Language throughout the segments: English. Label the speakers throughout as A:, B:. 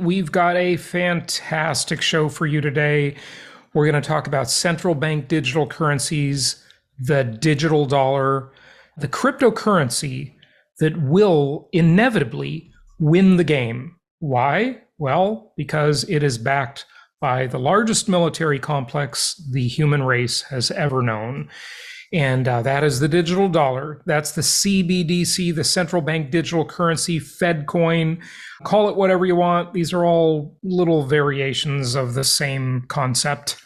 A: We've got a fantastic show for you today. We're going to talk about central bank digital currencies, the digital dollar, the cryptocurrency that will inevitably win the game. Why? Well, because it is backed by the largest military complex the human race has ever known. And that is the digital dollar. That's the CBDC, the central bank digital currency, Fed coin. Call it whatever you want. These are all little variations of the same concept.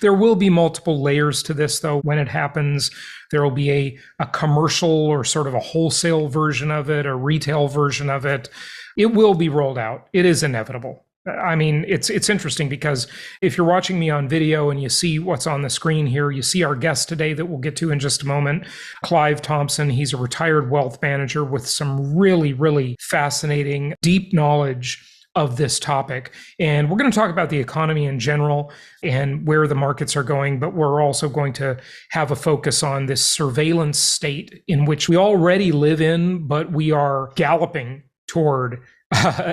A: There will be multiple layers to this, though, when it happens. There will be a commercial or sort of a wholesale version of it, a retail version of it. It will be rolled out. It is inevitable. I mean, it's interesting because if you're watching me on video and you see what's on the screen here, you see our guest today that we'll get to in just a moment, Clive Thompson. He's a retired wealth manager with some really, really fascinating, deep knowledge of this topic. And we're going to talk about the economy in general and where the markets are going, but we're also going to have a focus on this surveillance state in which we already live in, but we are galloping toward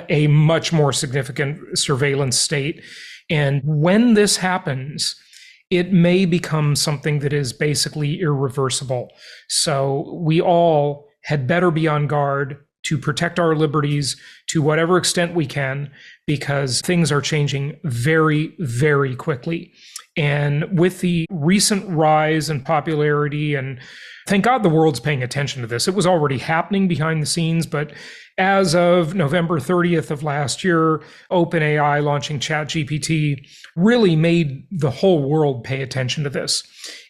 A: a much more significant surveillance state. And when this happens, it may become something that is basically irreversible. So we all had better be on guard to protect our liberties to whatever extent we can, because things are changing very, very quickly. And with the recent rise in popularity, and thank God the world's paying attention to this. It was already happening behind the scenes, but as of November 30th of last year, OpenAI launching ChatGPT really made the whole world pay attention to this.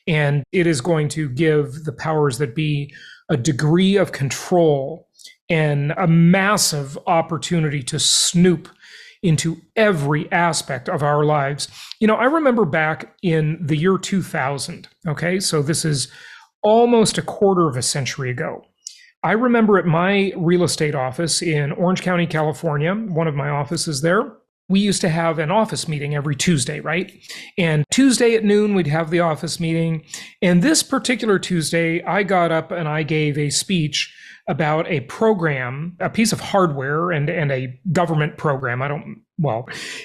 A: And it is going to give the powers that be a degree of control and a massive opportunity to snoop into every aspect of our lives. You know, I remember back in the year 2000, okay? So this is almost a quarter of a century ago. I remember at my real estate office in Orange County, California, one of my offices there, we used to have an office meeting every Tuesday, right? And Tuesday at noon, we'd have the office meeting. And this particular Tuesday, I got up and I gave a speech about a program, a piece of hardware and a government program.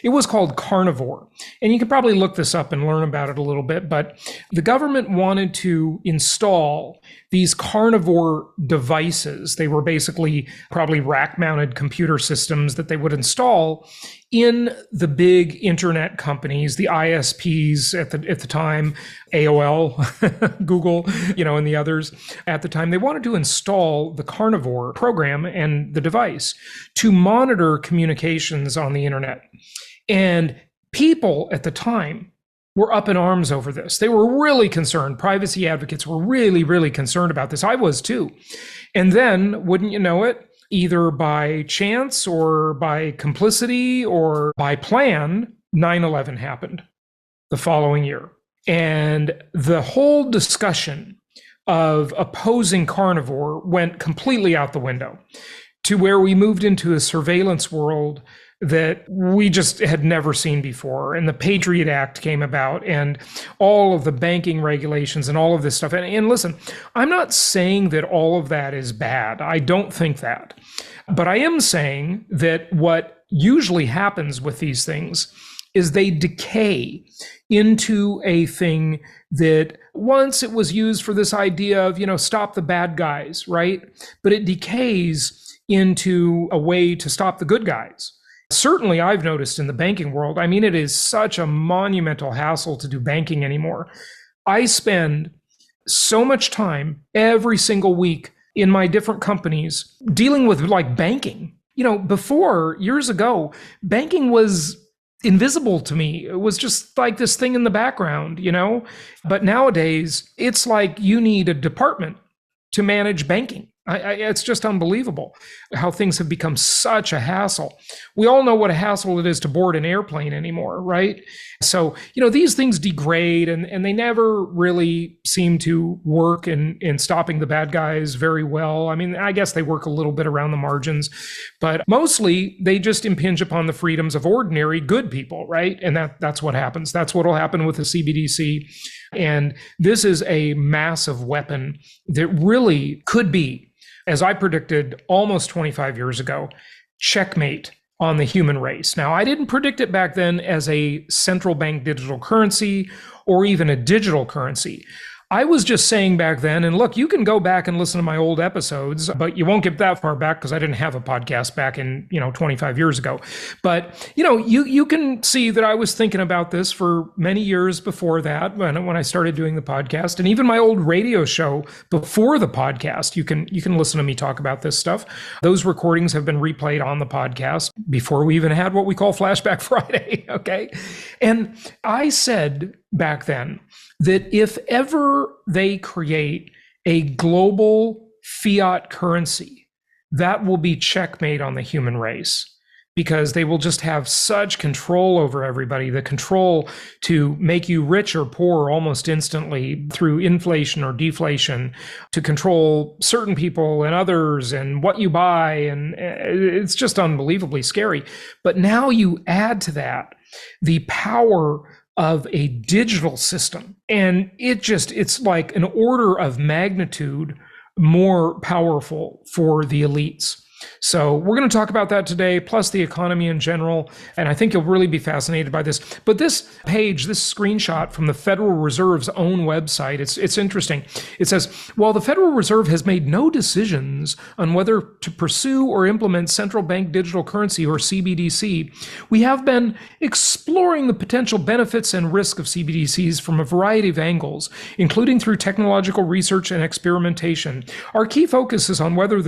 A: It was called Carnivore. And you could probably look this up and learn about it a little bit, but the government wanted to install these carnivore devices. They were basically probably rack-mounted computer systems that they would install in the big internet companies, the ISPs at the time, AOL, Google, and the others at the time. They wanted to install the Carnivore program and the device to monitor communications on the internet. And people at the time were up in arms over this. They were really concerned. Privacy advocates were really, really concerned about this. I was too. And then, wouldn't you know it, either by chance or by complicity or by plan, 9/11 happened the following year. And the whole discussion of opposing Carnivore went completely out the window to where we moved into a surveillance world that we just had never seen before. And the Patriot Act came about and all of the banking regulations and all of this stuff. And listen, I'm not saying that all of that is bad. I don't think that. But I am saying that what usually happens with these things is they decay into a thing that once it was used for this idea of, stop the bad guys, right? But it decays into a way to stop the good guys. Certainly, I've noticed in the banking world, it is such a monumental hassle to do banking anymore. I spend so much time every single week in my different companies dealing with banking. Before, years ago, banking was invisible to me. It was just like this thing in the background, But nowadays, it's like you need a department to manage banking. It's just unbelievable how things have become such a hassle. We all know what a hassle it is to board an airplane anymore, right? So, these things degrade and they never really seem to work in stopping the bad guys very well. I guess they work a little bit around the margins, but mostly they just impinge upon the freedoms of ordinary good people, right? And that's what happens. That's what will happen with the CBDC. And this is a massive weapon that really could be, as I predicted almost 25 years ago, checkmate on the human race. Now, I didn't predict it back then as a central bank digital currency or even a digital currency. I was just saying back then, and look, you can go back and listen to my old episodes, but you won't get that far back because I didn't have a podcast back in, 25 years ago. But, you can see that I was thinking about this for many years before that when I started doing the podcast, and even my old radio show before the podcast, you can listen to me talk about this stuff. Those recordings have been replayed on the podcast before we even had what we call Flashback Friday. Okay. And I said back then that if ever they create a global fiat currency, that will be checkmate on the human race, because they will just have such control over everybody, the control to make you rich or poor almost instantly through inflation or deflation, to control certain people and others and what you buy. And it's just unbelievably scary. But now you add to that the power of a digital system, and it's like an order of magnitude more powerful for the elites. So we're going to talk about that today, plus the economy in general, and I think you'll really be fascinated by this. But this page, this screenshot from the Federal Reserve's own website, it's interesting. It says, while the Federal Reserve has made no decisions on whether to pursue or implement central bank digital currency or CBDC, we have been exploring the potential benefits and risk of CBDCs from a variety of angles, including through technological research and experimentation. Our key focus is on whether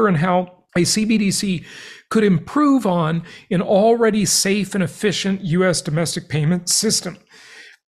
A: and how a CBDC could improve on an already safe and efficient U.S. domestic payment system.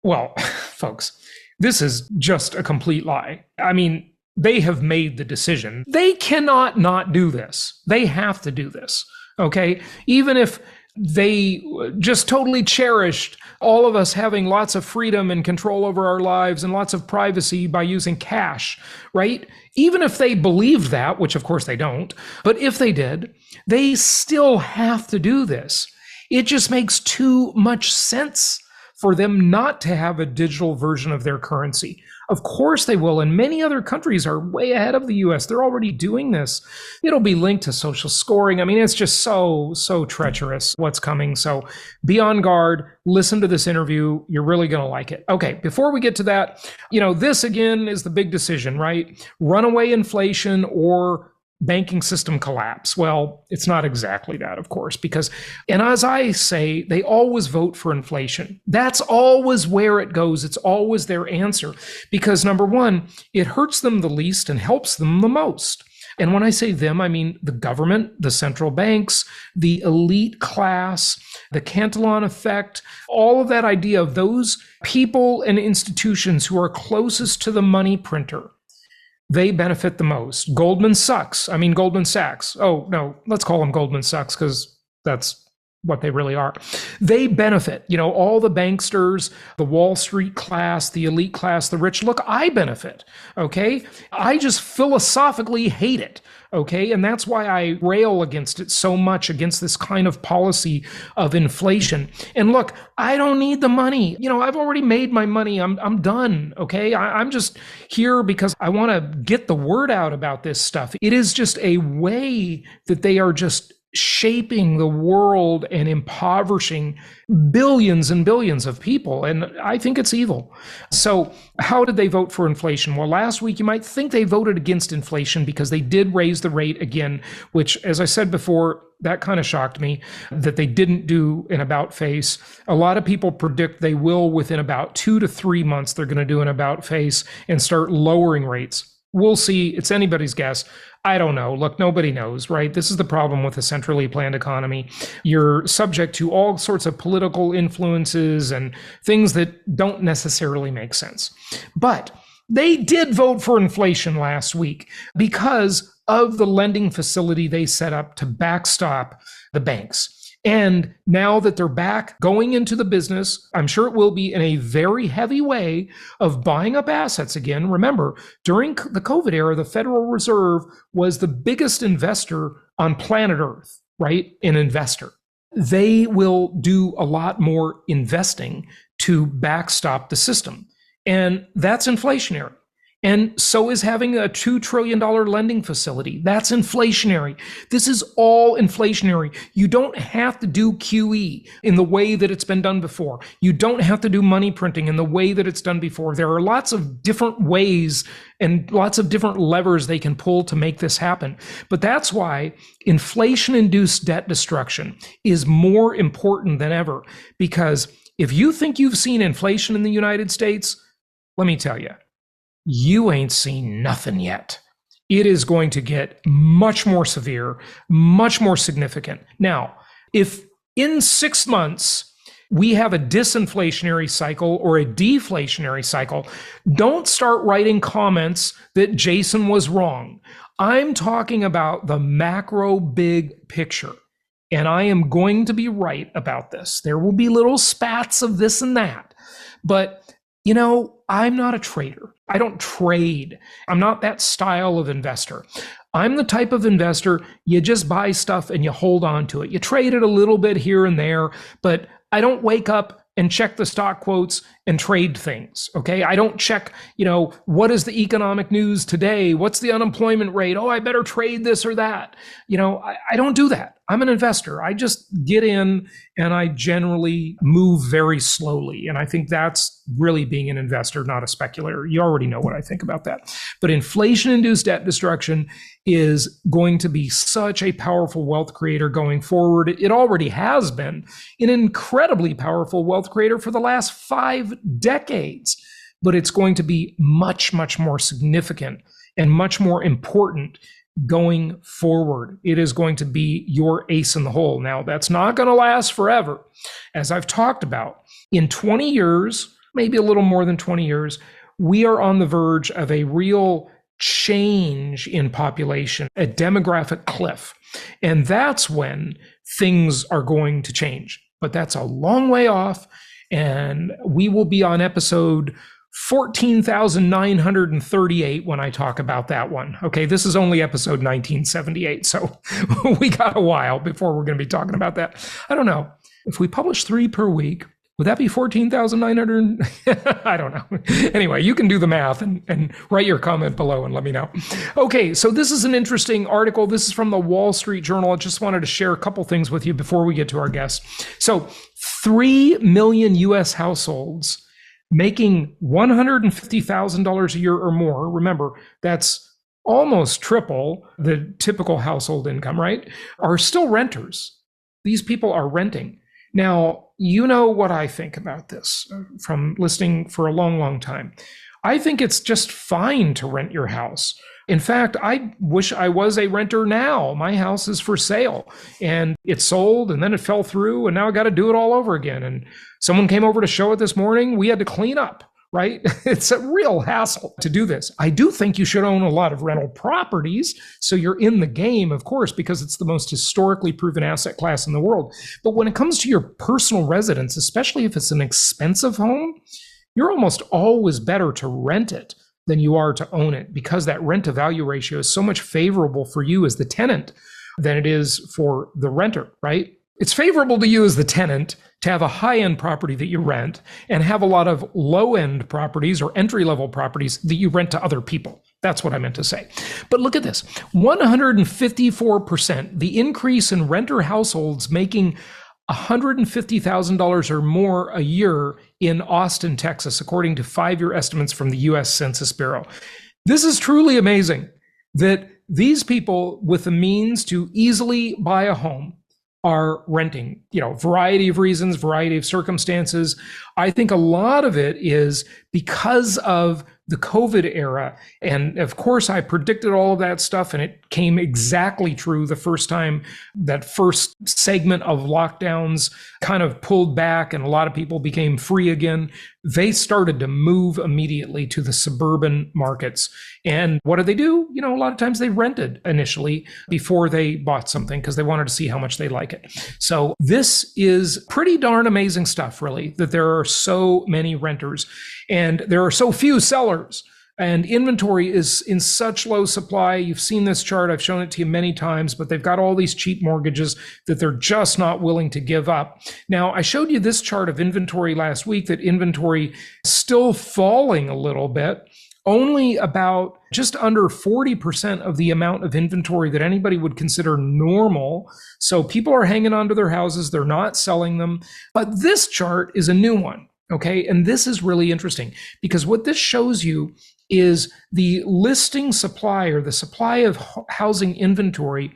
A: Well, folks, this is just a complete lie. I mean, they have made the decision. They cannot not do this. They have to do this, okay? Even if they just totally cherished all of us having lots of freedom and control over our lives and lots of privacy by using cash, right? Even if they believed that, which of course they don't, but if they did, they still have to do this. It just makes too much sense for them not to have a digital version of their currency. Of course they will, and many other countries are way ahead of the US. They're already doing this. It'll be linked to social scoring. I mean, it's just so treacherous what's coming. So be on guard, listen to this interview. You're really going to like it. Okay, before we get to that, this again is the big decision, right? Runaway inflation or banking system collapse. Well, it's not exactly that, of course, and as I say, they always vote for inflation. That's always where it goes. It's always their answer, because number one, it hurts them the least and helps them the most. And when I say them, I mean the government, the central banks, the elite class, the Cantillon effect, all of that idea of those people and institutions who are closest to the money printer. They benefit the most. Goldman Sachs. Oh, no, let's call them Goldman Sachs because that's what they really are. They benefit, all the banksters, the Wall Street class, the elite class, the rich. Look, I benefit, okay? I just philosophically hate it, okay? And that's why I rail against it so much, against this kind of policy of inflation. And look, I don't need the money. I've already made my money. I'm done, okay? I'm just here because I want to get the word out about this stuff. It is just a way that they are just shaping the world and impoverishing billions and billions of people. And I think it's evil. So how did they vote for inflation? Well, last week, you might think they voted against inflation because they did raise the rate again, which, as I said before, that kind of shocked me that they didn't do an about face. A lot of people predict they will within about 2 to 3 months. They're going to do an about face and start lowering rates. We'll see. It's anybody's guess. I don't know. Look, nobody knows, right? This is the problem with a centrally planned economy. You're subject to all sorts of political influences and things that don't necessarily make sense. But they did vote for inflation last week because of the lending facility they set up to backstop the banks. And now that they're back going into the business, I'm sure it will be in a very heavy way of buying up assets again. Remember, during the COVID era, the Federal Reserve was the biggest investor on planet Earth, right? An investor. They will do a lot more investing to backstop the system. And that's inflationary. And so is having a $2 trillion lending facility. That's inflationary. This is all inflationary. You don't have to do QE in the way that it's been done before. You don't have to do money printing in the way that it's done before. There are lots of different ways and lots of different levers they can pull to make this happen. But that's why inflation-induced debt destruction is more important than ever. Because if you think you've seen inflation in the United States, let me tell you, you ain't seen nothing yet. It is going to get much more severe, much more significant. Now, if in 6 months we have a disinflationary cycle or a deflationary cycle, don't start writing comments that Jason was wrong. I'm talking about the macro big picture, and I am going to be right about this. There will be little spats of this and that, but you know, I'm not a trader. I don't trade. I'm not that style of investor. I'm the type of investor, you just buy stuff and you hold on to it. You trade it a little bit here and there, but I don't wake up and check the stock quotes and trade things, okay? I don't check, what is the economic news today? What's the unemployment rate? Oh, I better trade this or that. I don't do that. I'm an investor. I just get in and I generally move very slowly. And I think that's really being an investor, not a speculator. You already know what I think about that. But inflation-induced debt destruction is going to be such a powerful wealth creator going forward. It already has been an incredibly powerful wealth creator for the last 5 decades. But it's going to be much, much more significant and much more important going forward. It is going to be your ace in the hole. Now, that's not going to last forever. As I've talked about, in 20 years, maybe a little more than 20 years, we are on the verge of a real change in population, a demographic cliff. And that's when things are going to change. But that's a long way off. And we will be on episode 14,938 when I talk about that one. Okay, this is only episode 1978, so we got a while before we're going to be talking about that. I don't know. If we publish 3 per week, would that be 14,900? I don't know. Anyway, you can do the math and write your comment below and let me know. Okay, so this is an interesting article. This is from the Wall Street Journal. I just wanted to share a couple things with you before we get to our guest. So 3 million U.S. households making $150,000 a year or more, remember, that's almost triple the typical household income, right, are still renters. These people are renting. Now, you know what I think about this from listening for a long, long time. I think it's just fine to rent your house. In fact, I wish I was a renter now. My house is for sale and it sold and then it fell through and now I got to do it all over again. And someone came over to show it this morning. We had to clean up, right? It's a real hassle to do this. I do think you should own a lot of rental properties. So you're in the game, of course, because it's the most historically proven asset class in the world. But when it comes to your personal residence, especially if it's an expensive home, you're almost always better to rent it than you are to own it, because that rent to value ratio is so much favorable for you as the tenant than it is for the renter, right? It's favorable to you as the tenant to have a high-end property that you rent and have a lot of low-end properties or entry-level properties that you rent to other people. That's what I meant to say. But look at this, 154%, the increase in renter households making $150,000 or more a year in Austin, Texas, according to 5-year estimates from the U.S. Census Bureau. This is truly amazing that these people with the means to easily buy a home are renting, variety of reasons, variety of circumstances. I think a lot of it is because of the COVID era. And of course, I predicted all of that stuff and it came exactly true the first time that first segment of lockdowns kind of pulled back and a lot of people became free again. They started to move immediately to the suburban markets. And what did they do? A lot of times they rented initially before they bought something because they wanted to see how much they like it. So this is pretty darn amazing stuff, really, that there are so many renters and there are so few sellers. And inventory is in such low supply. You've seen this chart. I've shown it to you many times, but they've got all these cheap mortgages that they're just not willing to give up. Now, I showed you this chart of inventory last week, that inventory is still falling a little bit. only about just under 40% of the amount of inventory that anybody would consider normal. So people are hanging onto their houses, they're not selling them. But this chart is a new one. Okay. And this is really interesting because what this shows you is the listing supply or the supply of housing inventory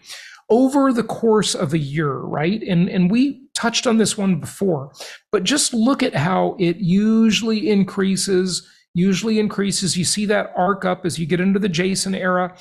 A: over the course of a year, right? And we touched on this one before, but just look at how it usually increases. You see that arc up as you get into the Jason era,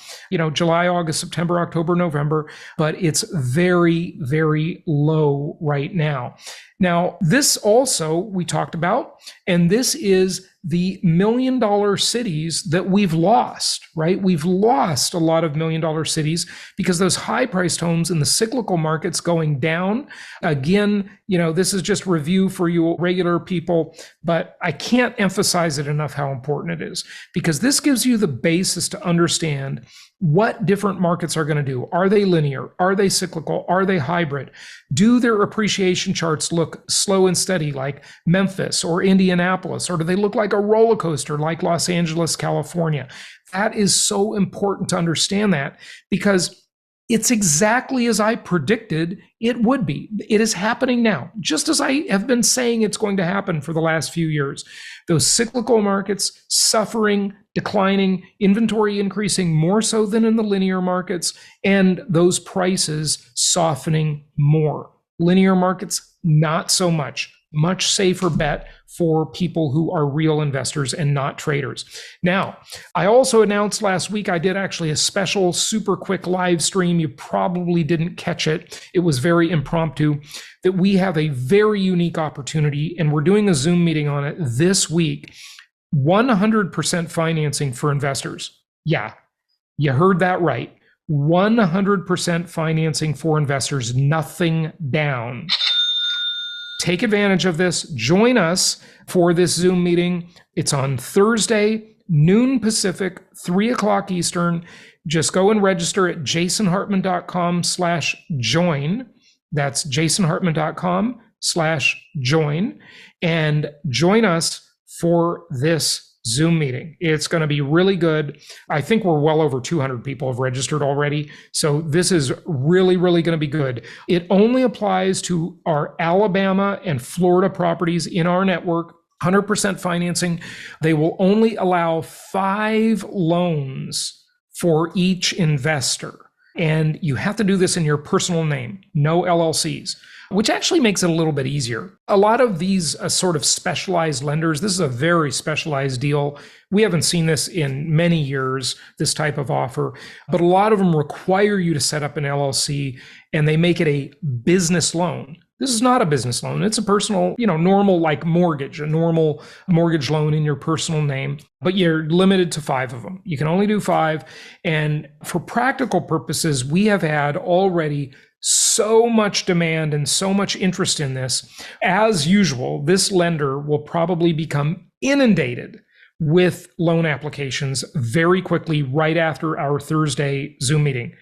A: July, August, September, October, November, but it's very, very low right now. Now, this also we talked about, and this is the $1 million cities that we've lost, right? We've lost a lot of $1 million cities because those high-priced homes in the cyclical markets going down. Again, this is just review for you regular people, but I can't emphasize it enough how important it is because this gives you the basis to understand what different markets are going to do. Are they linear? Are they cyclical? Are they hybrid? Do their appreciation charts look slow and steady like Memphis or Indianapolis? Or do they look like a roller coaster like Los Angeles, California? That is so important to understand that because it's exactly as I predicted it would be. It is happening now, just as I have been saying it's going to happen for the last few years. Those cyclical markets suffering, declining, inventory increasing more so than in the linear markets, and those prices softening more. Linear markets, not so much. Much safer bet for people who are real investors and not traders. Now, I also announced last week, I did actually a special super quick live stream. You probably didn't catch it. It was very impromptu, that we have a very unique opportunity and we're doing a Zoom meeting on it this week. 100% financing for investors. Yeah, you heard that right. 100% financing for investors, nothing down. Take advantage of this. Join us for this Zoom meeting. It's on Thursday, noon Pacific, 3 o'clock Eastern. Just go and register at jasonhartman.com/join. That's jasonhartman.com/join and join us for this Zoom meeting. It's going to be really good. I think we're well over 200 people have registered already. So this is really, really going to be good. It only applies to our Alabama and Florida properties in our network, 100% financing. They will only allow 5 loans for each investor. And you have to do this in your personal name, no LLCs, which actually makes it a little bit easier. A lot of these sort of specialized lenders, this is a very specialized deal. We haven't seen this in many years, this type of offer, but a lot of them require you to set up an LLC and they make it a business loan. This is not a business loan. It's a personal, normal like mortgage, a normal mortgage loan in your personal name, but you're limited to 5 of them. You can only do 5. And for practical purposes, we have had already so much demand and so much interest in this. As usual, this lender will probably become inundated with loan applications very quickly right after our Thursday Zoom meeting.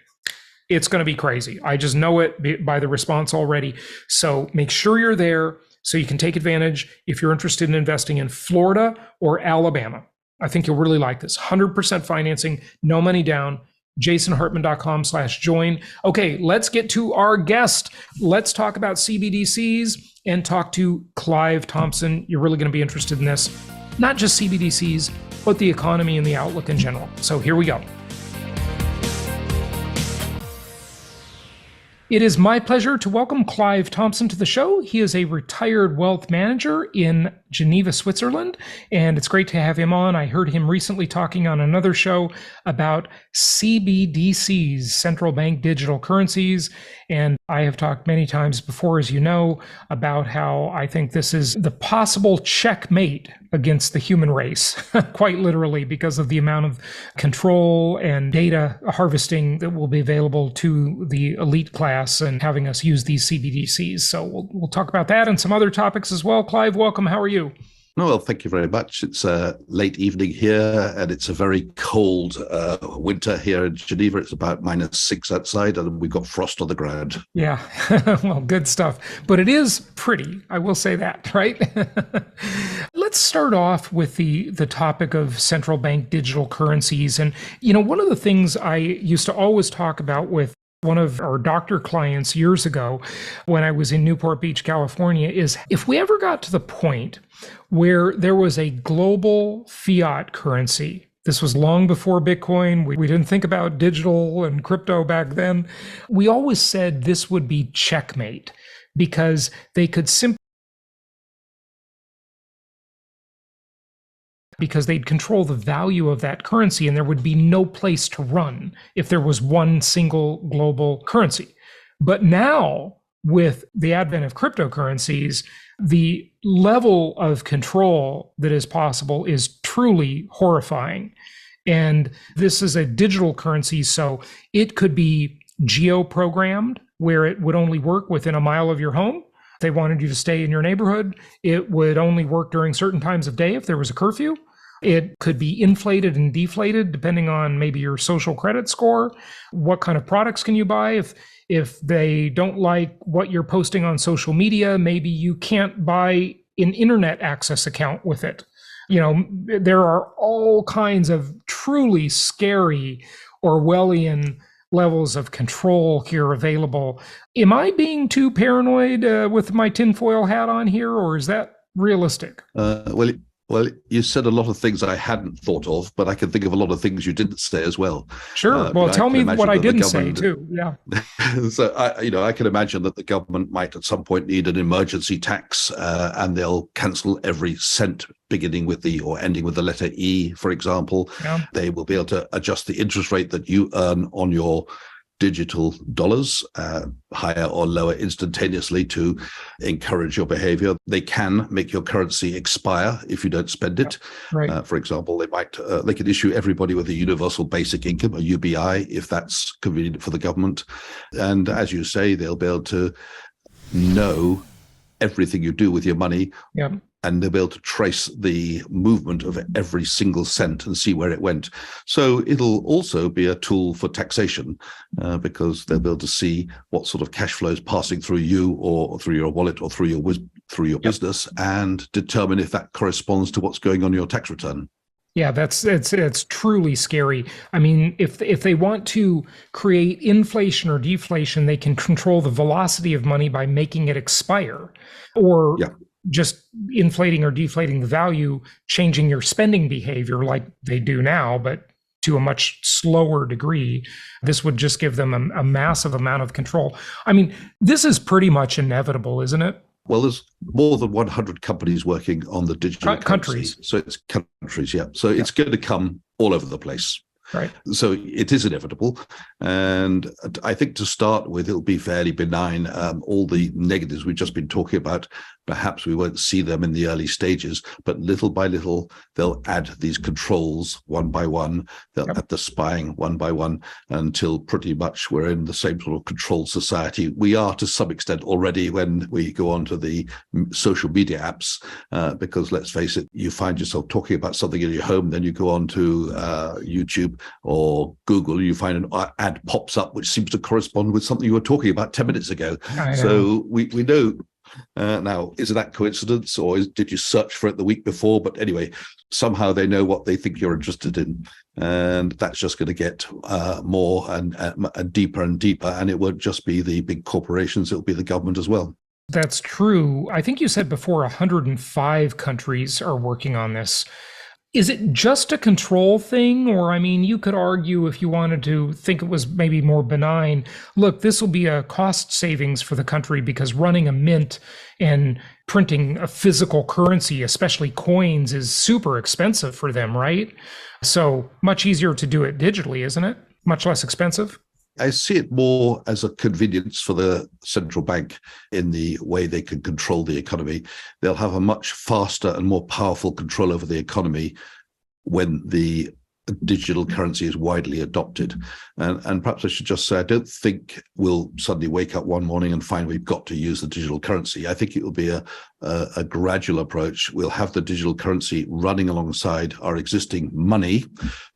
A: It's going to be crazy. I just know it by the response already. So make sure you're there so you can take advantage if you're interested in investing in Florida or Alabama. I think you'll really like this. 100% financing, no money down. jasonhartman.com/join. Okay, let's get to our guest. Let's talk about CBDCs and talk to Clive Thompson. You're really going to be interested in this. Not just CBDCs, but the economy and the outlook in general. So here we go. It is my pleasure to welcome Clive Thompson to the show. He is a retired wealth manager in Geneva, Switzerland, and it's great to have him on. I heard him recently talking on another show about CBDCs, central bank digital currencies, and I have talked many times before, as you know, about how I think this is the possible checkmate against the human race, quite literally, because of the amount of control and data harvesting that will be available to the elite class and having us use these CBDCs. So we'll talk about that and some other topics as well. Clive, welcome. How are you?
B: Oh, well, thank you very much. It's a late evening here, and it's a very cold winter here in Geneva. It's about -6 outside, and we've got frost on the ground.
A: Yeah, well, good stuff. But it is pretty, I will say that, right? let's start off with the topic of central bank digital currencies. And, one of the things I used to always talk about with one of our doctor clients years ago when I was in Newport Beach, California, is if we ever got to the point where there was a global fiat currency. This was long before Bitcoin. We didn't think about digital and crypto back then. We always said this would be checkmate because they could simply because they'd control the value of that currency and there would be no place to run if there was one single global currency. But now, with the advent of cryptocurrencies, the level of control that is possible is truly horrifying. And this is a digital currency, so it could be geo-programmed, where it would only work within a mile of your home. If they wanted you to stay in your neighborhood, it would only work during certain times of day if there was a curfew. It could be inflated and deflated depending on maybe your social credit score. What kind of products can you buy? If they don't like what you're posting on social media, maybe you can't buy an internet access account with it. There are all kinds of truly scary Orwellian levels of control here available. Am I being too paranoid with my tinfoil hat on here, or is that realistic?
B: Well, you said a lot of things I hadn't thought of, but I can think of a lot of things you didn't say as well.
A: Sure. Well, tell me what I didn't say too. Yeah.
B: So I can imagine that the government might at some point need an emergency tax, and they'll cancel every cent beginning with or ending with the letter E, for example.
A: Yeah.
B: They will be able to adjust the interest rate that you earn on your digital dollars, higher or lower instantaneously to encourage your behavior. They can make your currency expire if you don't spend it.
A: Right.
B: For example, they could issue everybody with a universal basic income, a UBI, if that's convenient for the government. And as you say, they'll be able to know everything you do with your money.
A: Yeah.
B: And they'll be able to trace the movement of every single cent and see where it went. So it'll also be a tool for taxation because they'll be able to see what sort of cash flow is passing through you or through your wallet or through your business and determine if that corresponds to what's going on in your tax return.
A: Yeah, it's truly scary. I mean, if they want to create inflation or deflation, they can control the velocity of money by making it expire, or just inflating or deflating the value, changing your spending behavior like they do now, but to a much slower degree. This would just give them a massive amount of control. I mean, this is pretty much inevitable, isn't it?
B: Well, there's more than 100 companies working on the digital
A: countries.
B: So it's countries, yeah. So it's going to come all over the place.
A: Right.
B: So it is inevitable. And I think to start with, it'll be fairly benign. All the negatives we've just been talking about, perhaps we won't see them in the early stages, but little by little, they'll add these controls one by one. They'll add the spying one by one until pretty much we're in the same sort of controlled society. We are to some extent already when we go on to the social media apps, because let's face it, you find yourself talking about something in your home, then you go on to YouTube or Google, you find an ad pops up which seems to correspond with something you were talking about 10 minutes ago. So we know. Now, is that coincidence, or did you search for it the week before? But anyway, somehow they know what they think you're interested in, and that's just going to get more and deeper and deeper. And it won't just be the big corporations; it'll be the government as well.
A: That's true. I think you said before 105 countries are working on this. Is it just a control thing? Or, I mean, you could argue if you wanted to think it was maybe more benign, look, this will be a cost savings for the country because running a mint and printing a physical currency, especially coins, is super expensive for them, right? So much easier to do it digitally, isn't it? Much less expensive.
B: I see it more as a convenience for the central bank in the way they can control the economy. They'll have a much faster and more powerful control over the economy when the digital currency is widely adopted. And perhaps I should just say, I don't think we'll suddenly wake up one morning and find we've got to use the digital currency. I think it will be a gradual approach. We'll have the digital currency running alongside our existing money,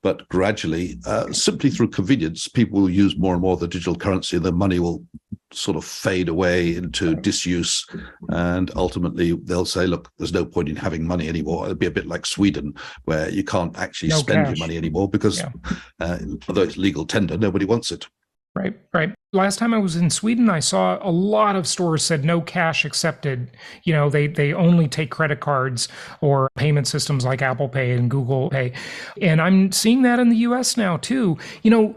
B: but gradually, simply through convenience, people will use more and more of the digital currency. The money will sort of fade away into disuse, and ultimately they'll say, look, there's no point in having money anymore. It'll be a bit like Sweden, where you can't actually spend your money anymore because although it's legal tender, nobody wants it.
A: Right, right. Last time I was in Sweden, I saw a lot of stores said no cash accepted. They only take credit cards or payment systems like Apple Pay and Google Pay. And I'm seeing that in the US now too.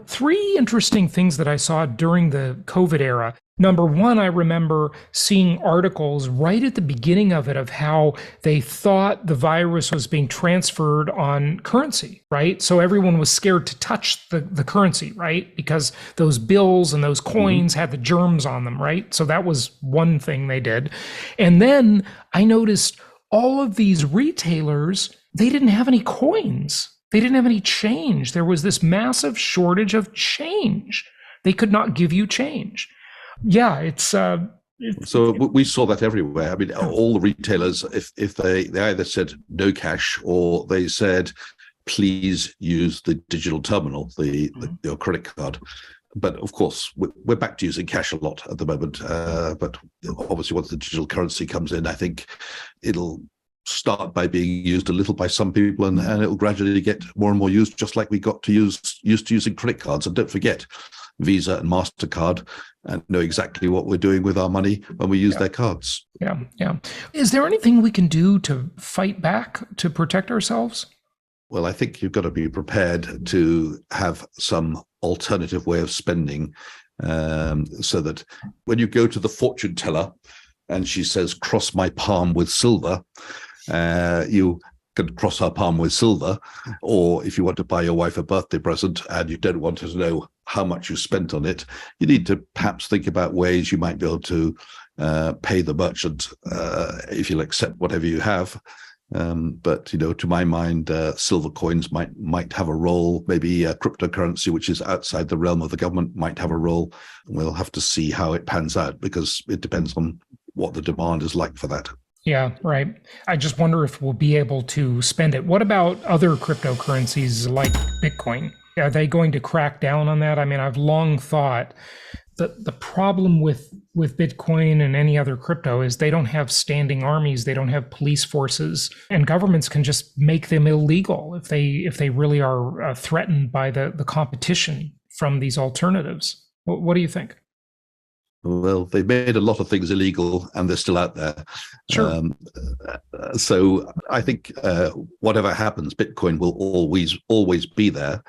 A: Three interesting things that I saw during the COVID era. Number one, I remember seeing articles right at the beginning of it of how they thought the virus was being transferred on currency, right? So everyone was scared to touch the currency, right? Because those bills and those coins had the germs on them, right? So that was one thing they did. And then I noticed all of these retailers, they didn't have any coins. They didn't have any change. There was this massive shortage of change. They could not give you change. Yeah, it's
B: so we saw that everywhere. I mean, all the retailers, if they either said no cash or they said, please use the digital terminal, your credit card. But of course, we're back to using cash a lot at the moment. But obviously, once the digital currency comes in, I think it'll start by being used a little by some people, and it'll gradually get more and more used, just like we got to used to using credit cards. And don't forget, Visa and MasterCard and know exactly what we're doing with our money when we use their cards.
A: Yeah. Is there anything we can do to fight back, to protect ourselves?
B: Well, I think you've got to be prepared to have some alternative way of spending, so that when you go to the fortune teller and she says, cross my palm with silver, you can cross her palm with silver. Or if you want to buy your wife a birthday present and you don't want her to know how much you spent on it, you need to perhaps think about ways you might be able to pay the merchant if you'll accept whatever you have. But to my mind, silver coins might have a role. Maybe cryptocurrency, which is outside the realm of the government, might have a role. We'll have to see how it pans out, because it depends on what the demand is like for that.
A: Yeah, right. I just wonder if we'll be able to spend it. What about other cryptocurrencies like Bitcoin? Are they going to crack down on that? I mean, I've long thought that the problem with Bitcoin and any other crypto is they don't have standing armies, they don't have police forces, and governments can just make them illegal if they really are threatened by the competition from these alternatives. What do you think?
B: Well, they made a lot of things illegal and they're still out there.
A: Sure.
B: So I think whatever happens, Bitcoin will always be there.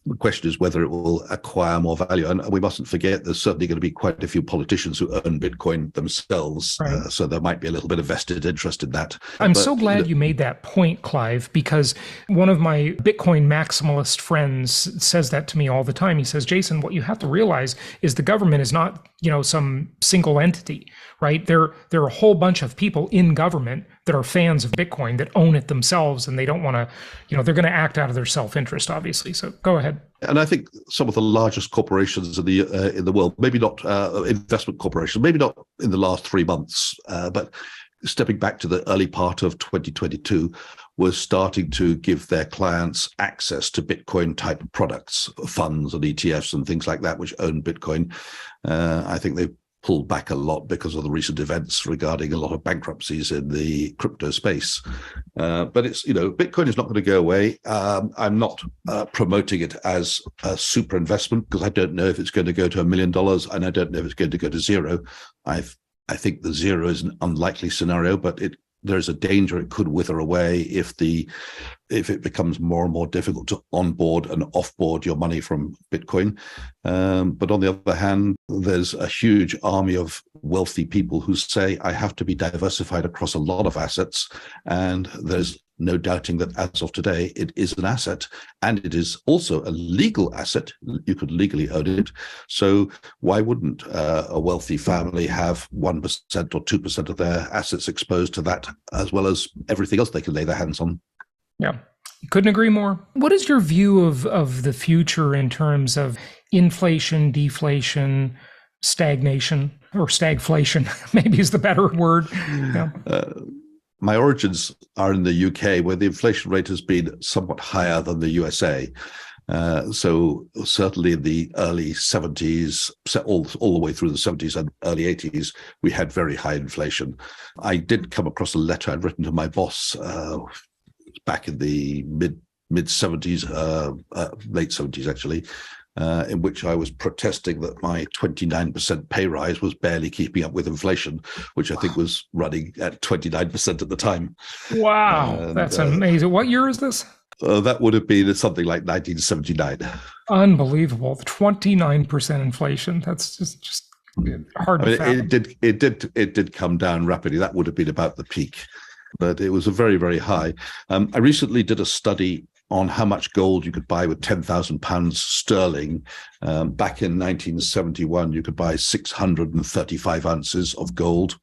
B: The question is whether it will acquire more value. And we mustn't forget there's certainly going to be quite a few politicians who own Bitcoin themselves. Right. So there might be a little bit of vested interest in that.
A: I'm so glad you made that point, Clive, because one of my Bitcoin maximalist friends says that to me all the time. He says, Jason, what you have to realize is the government is not, some single entity, right? There are a whole bunch of people in government that are fans of Bitcoin that own it themselves, and they don't want to, they're going to act out of their self-interest, obviously. So go ahead.
B: And I think some of the largest corporations in the world, maybe not investment corporations, maybe not in the last 3 months, but stepping back to the early part of 2022, were starting to give their clients access to Bitcoin type products, funds and ETFs and things like that, which own Bitcoin. I think they've pulled back a lot because of the recent events regarding a lot of bankruptcies in the crypto space. But it's, Bitcoin is not going to go away. I'm not promoting it as a super investment because I don't know if it's going to go to $1 million and I don't know if it's going to go to zero. I think the zero is an unlikely scenario, but there's a danger it could wither away if it becomes more and more difficult to onboard and offboard your money from Bitcoin. But on the other hand, there's a huge army of wealthy people who say, I have to be diversified across a lot of assets. And there's no doubting that as of today, it is an asset, and it is also a legal asset. You could legally own it. So why wouldn't a wealthy family have 1% or 2% of their assets exposed to that, as well as everything else they can lay their hands on?
A: Yeah, couldn't agree more. What is your view of the future in terms of inflation, deflation, stagnation, or stagflation, maybe is the better word? Yeah.
B: My origins are in the UK, where the inflation rate has been somewhat higher than the USA. So certainly in the early 70s, all the way through the 70s and early 80s, we had very high inflation. I did come across a letter I'd written to my boss back in the mid 70s, late 70s actually, in which I was protesting that my 29% pay rise was barely keeping up with inflation, which I think was running at 29% at the time.
A: Wow, that's amazing. What year is this?
B: That would have been something like 1979.
A: Unbelievable. 29% inflation. That's just hard to fathom.
B: It did come down rapidly. That would have been about the peak, but it was a very, very high. I recently did a study on how much gold you could buy with £10,000 sterling. Back in 1971, you could buy 635 ounces of gold.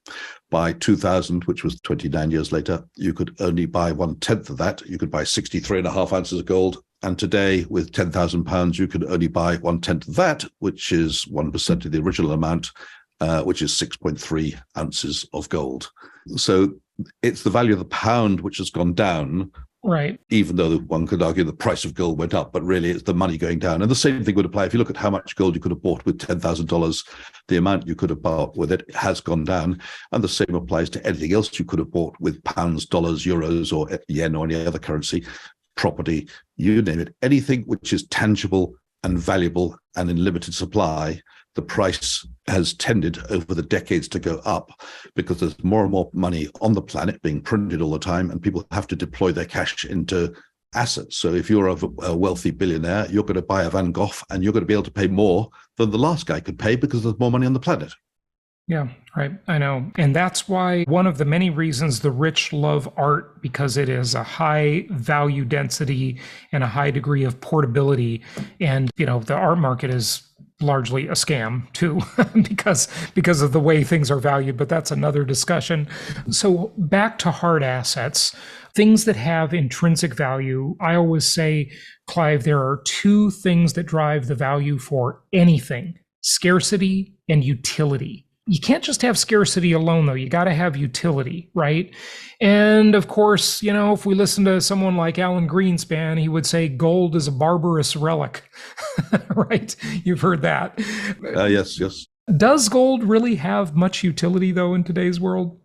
B: By 2000, which was 29 years later, you could only buy 1/10 of that. You could buy 63.5 ounces of gold. And today, with £10,000, you could only buy 1/10 of that, which is 1% of the original amount, which is 6.3 ounces of gold. So it's the value of the pound which has gone down,
A: right?
B: Even though one could argue the price of gold went up, but really it's the money going down. And the same thing would apply if you look at how much gold you could have bought with $10,000, the amount you could have bought with it has gone down. And the same applies to anything else you could have bought with pounds, dollars, euros, or yen, or any other currency, property, you name it. Anything which is tangible and valuable and in limited supply, the price has tended over the decades to go up because there's more and more money on the planet being printed all the time, and people have to deploy their cash into assets. So if you're a wealthy billionaire, you're going to buy a Van Gogh and you're going to be able to pay more than the last guy could pay because there's more money on the planet.
A: Yeah, right. I know. And that's why one of the many reasons the rich love art, because it is a high value density and a high degree of portability. And, the art market is largely a scam too, because of the way things are valued, but that's another discussion. So back to hard assets, things that have intrinsic value. I always say, Clive, there are two things that drive the value for anything: scarcity and utility. You can't just have scarcity alone, though. You got to have utility, right? And of course, if we listen to someone like Alan Greenspan, he would say gold is a barbarous relic, right? You've heard that.
B: Yes.
A: Does gold really have much utility, though, in today's world?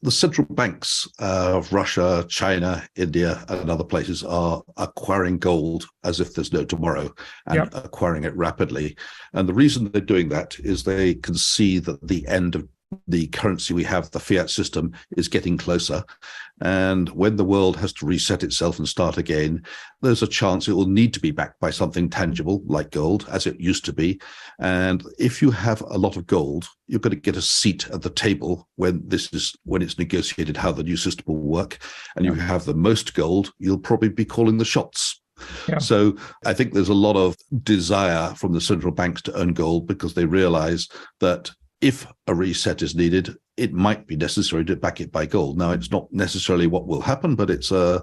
B: The central banks of Russia, China, India, and other places are acquiring gold as if there's no tomorrow, and acquiring it rapidly. And the reason they're doing that is they can see that the end of the currency we have, the fiat system, is getting closer. And when the world has to reset itself and start again, there's a chance it will need to be backed by something tangible like gold, as it used to be. And if you have a lot of gold, you're going to get a seat at the table when it's negotiated how the new system will work. And you have the most gold, you'll probably be calling the shots. Yeah. So I think there's a lot of desire from the central banks to own gold because they realize that if a reset is needed, it might be necessary to back it by gold. Now, it's not necessarily what will happen, but it's a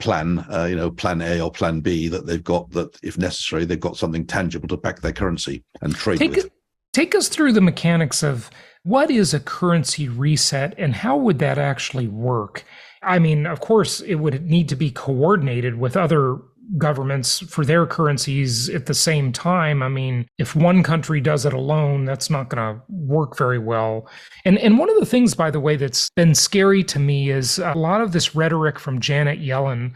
B: plan, plan A or plan B that they've got, that if necessary, they've got something tangible to back their currency and trade with.
A: Take us through the mechanics of what is a currency reset and how would that actually work? I mean, of course, it would need to be coordinated with other governments for their currencies at the same time. I mean, if one country does it alone, that's not going to work very well. And one of the things, by the way, that's been scary to me is a lot of this rhetoric from Janet Yellen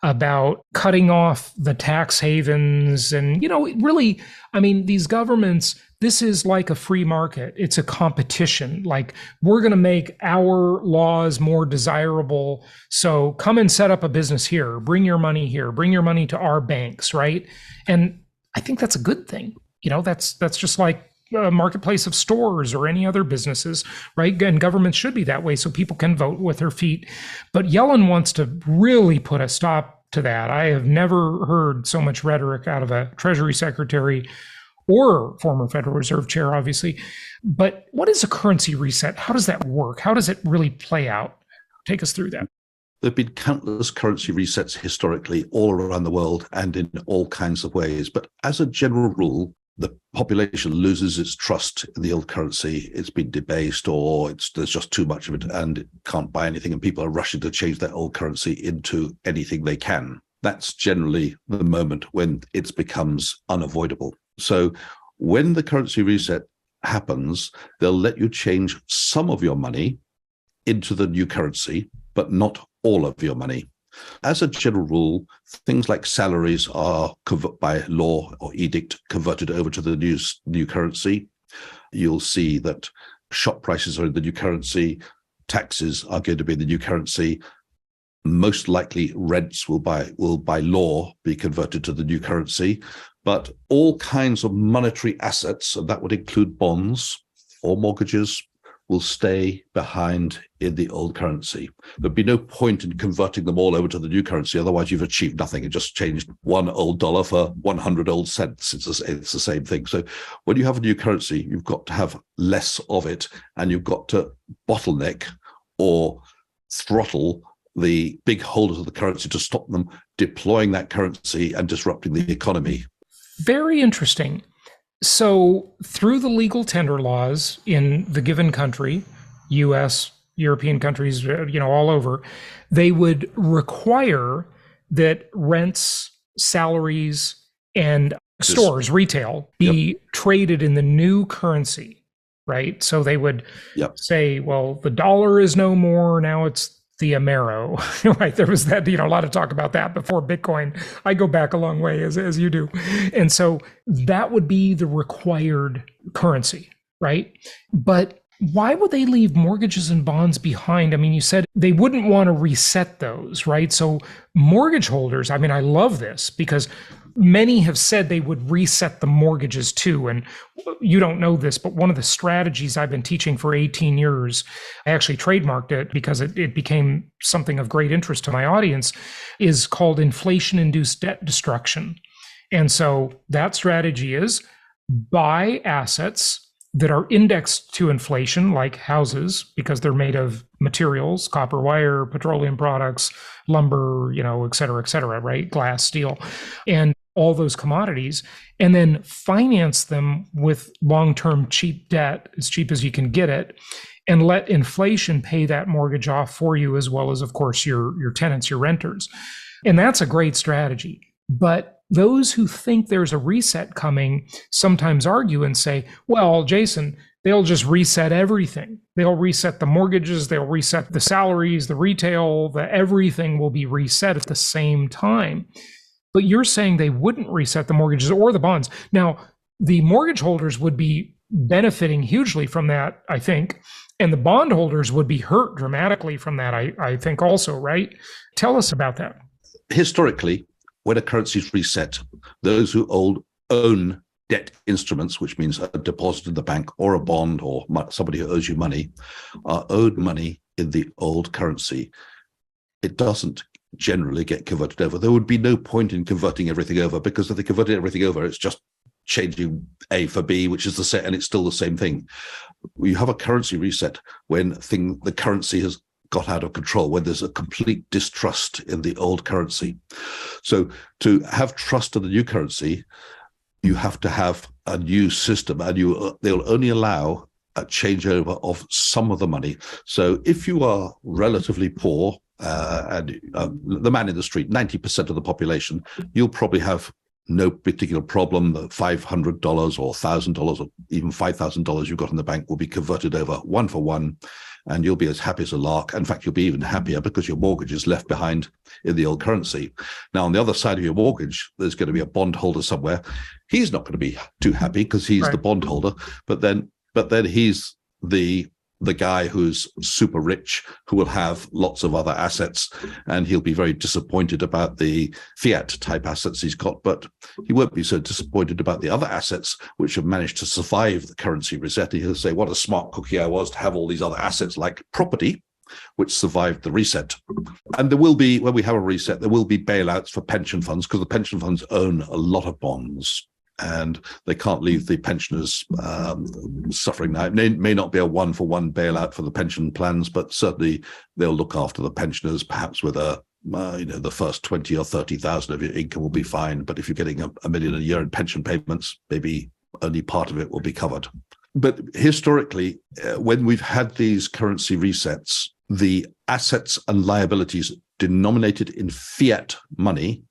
A: about cutting off the tax havens. And, really, I mean, these governments, this is like a free market. It's a competition. Like, we're going to make our laws more desirable. So come and set up a business here. Bring your money here. Bring your money to our banks, right? And I think that's a good thing. That's just like a marketplace of stores or any other businesses, right? And governments should be that way so people can vote with their feet. But Yellen wants to really put a stop to that. I have never heard so much rhetoric out of a Treasury Secretary or former Federal Reserve Chair, obviously. But what is a currency reset? How does that work? How does it really play out? Take us through that.
B: There have been countless currency resets historically all around the world and in all kinds of ways. But as a general rule, the population loses its trust in the old currency. It's been debased, or there's just too much of it and it can't buy anything, and people are rushing to change their old currency into anything they can. that's generally the moment when it becomes unavoidable. So when the currency reset happens, they'll let you change some of your money into the new currency, but not all of your money. As a general rule, things like salaries are by law or edict converted over to the new currency. You'll see that shop prices are in the new currency, taxes are going to be in the new currency. Most likely rents will by law be converted to the new currency, but all kinds of monetary assets, and that would include bonds or mortgages, will stay behind in the old currency. There'd be no point in converting them all over to the new currency. Otherwise, you've achieved nothing. It just changed one old dollar for 100 old cents. It's the same thing. So when you have a new currency, you've got to have less of it, and you've got to bottleneck or throttle the big holders of the currency to stop them deploying that currency and disrupting the economy.
A: Very interesting. So through the legal tender laws in the given country, US, European countries, all over, they would require that rents, salaries, and stores, retail, be traded in the new currency, right? So they would say, well, the dollar is no more, now it's the Amero, right? There was that, a lot of talk about that before Bitcoin. I go back a long way as you do. And so that would be the required currency, right? But why would they leave mortgages and bonds behind? I mean, you said they wouldn't want to reset those, right? So mortgage holders, I mean, I love this because many have said they would reset the mortgages too. And you don't know this, but one of the strategies I've been teaching for 18 years, I actually trademarked it because it became something of great interest to my audience, is called inflation-induced debt destruction. And so that strategy is buy assets that are indexed to inflation, like houses, because they're made of materials, copper wire, petroleum products, lumber, et cetera, right? Glass, steel, and all those commodities, and then finance them with long-term cheap debt, as cheap as you can get it, and let inflation pay that mortgage off for you, as well as, of course, your tenants, your renters. And that's a great strategy. But those who think there's a reset coming sometimes argue and say, well, Jason, they'll just reset everything. They'll reset the mortgages, they'll reset the salaries, the retail, everything will be reset at the same time. But you're saying they wouldn't reset the mortgages or the bonds. Now, the mortgage holders would be benefiting hugely from that, I think, and the bondholders would be hurt dramatically from that, I think also, right? Tell us about that.
B: Historically, when a currency is reset, those who own debt instruments, which means a deposit in the bank or a bond or somebody who owes you money, are owed money in the old currency. It doesn't generally get converted over. There would be no point in converting everything over, because if they converted everything over, it's just changing A for B, which is the same, and it's still the same thing. You have a currency reset when the currency has got out of control, when there's a complete distrust in the old currency. So to have trust in the new currency, you have to have a new system, and they'll only allow a changeover of some of the money. So if you are relatively poor, and the man in the street, 90% of the population, you'll probably have no particular problem. The $500 or $1,000 or even $5,000 you've got in the bank will be converted over one for one, and you'll be as happy as a lark. In fact, you'll be even happier because your mortgage is left behind in the old currency. Now, on the other side of your mortgage, there's going to be a bondholder somewhere. He's not going to be too happy because he's the bondholder, but then he's the guy who's super rich, who will have lots of other assets, and he'll be very disappointed about the fiat type assets he's got, but he won't be so disappointed about the other assets which have managed to survive the currency reset. He'll say, what a smart cookie I was to have all these other assets like property, which survived the reset. And there will be, when we have a reset, there will be bailouts for pension funds, because the pension funds own a lot of bonds, and they can't leave the pensioners suffering now. It may not be a one-for-one bailout for the pension plans, but certainly they'll look after the pensioners, perhaps with the first 20 or 30,000 of your income will be fine. But if you're getting a million a year in pension payments, maybe only part of it will be covered. But historically, when we've had these currency resets, the assets and liabilities denominated in fiat money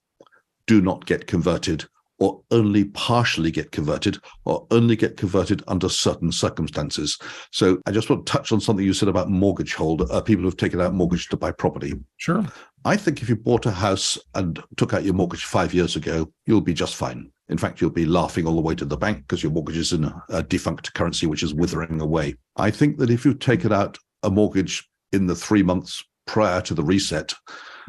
B: do not get converted, or only partially get converted, or only get converted under certain circumstances. So I just want to touch on something you said about mortgage holder, people who've taken out mortgage to buy property.
A: Sure.
B: I think if you bought a house and took out your mortgage 5 years ago, you'll be just fine. In fact, you'll be laughing all the way to the bank because your mortgage is in a defunct currency, which is withering away. I think that if you've taken out a mortgage in the 3 months prior to the reset,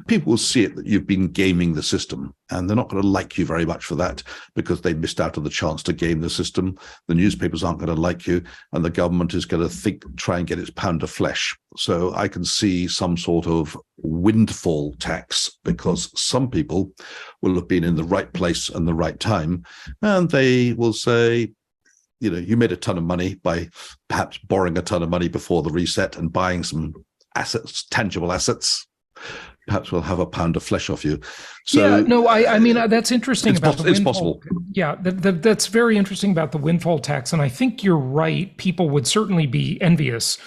B: people will see it that you've been gaming the system, and they're not going to like you very much for that because they missed out on the chance to game the system. The newspapers aren't going to like you, and the government is going to try and get its pound of flesh. So I can see some sort of windfall tax because some people will have been in the right place and the right time, and they will say, you made a ton of money by perhaps borrowing a ton of money before the reset and buying some assets, tangible assets. Perhaps we'll have a pound of flesh off you. So,
A: yeah, no, I mean, that's interesting about the windfall.
B: It's possible.
A: Yeah, that's very interesting about the windfall tax. And I think you're right. People would certainly be envious,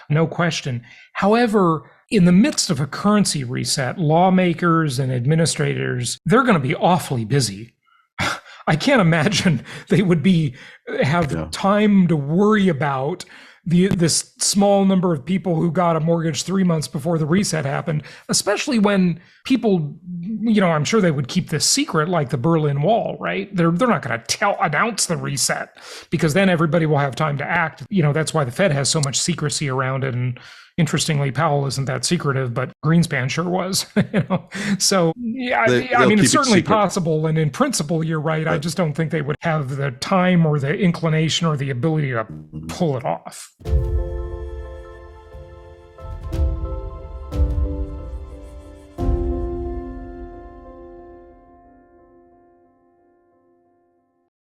A: no question. However, in the midst of a currency reset, lawmakers and administrators, they're going to be awfully busy. I can't imagine they would have time to worry about this small number of people who got a mortgage 3 months before the reset happened, especially when people, I'm sure they would keep this secret like the Berlin Wall, right? They're not going to announce the reset because then everybody will have time to act. That's why the Fed has so much secrecy around it. And interestingly, Powell isn't that secretive, but Greenspan sure was. So yeah, I mean, it's certainly possible, and in principle, you're right. I just don't think they would have the time or the inclination or the ability to pull it off.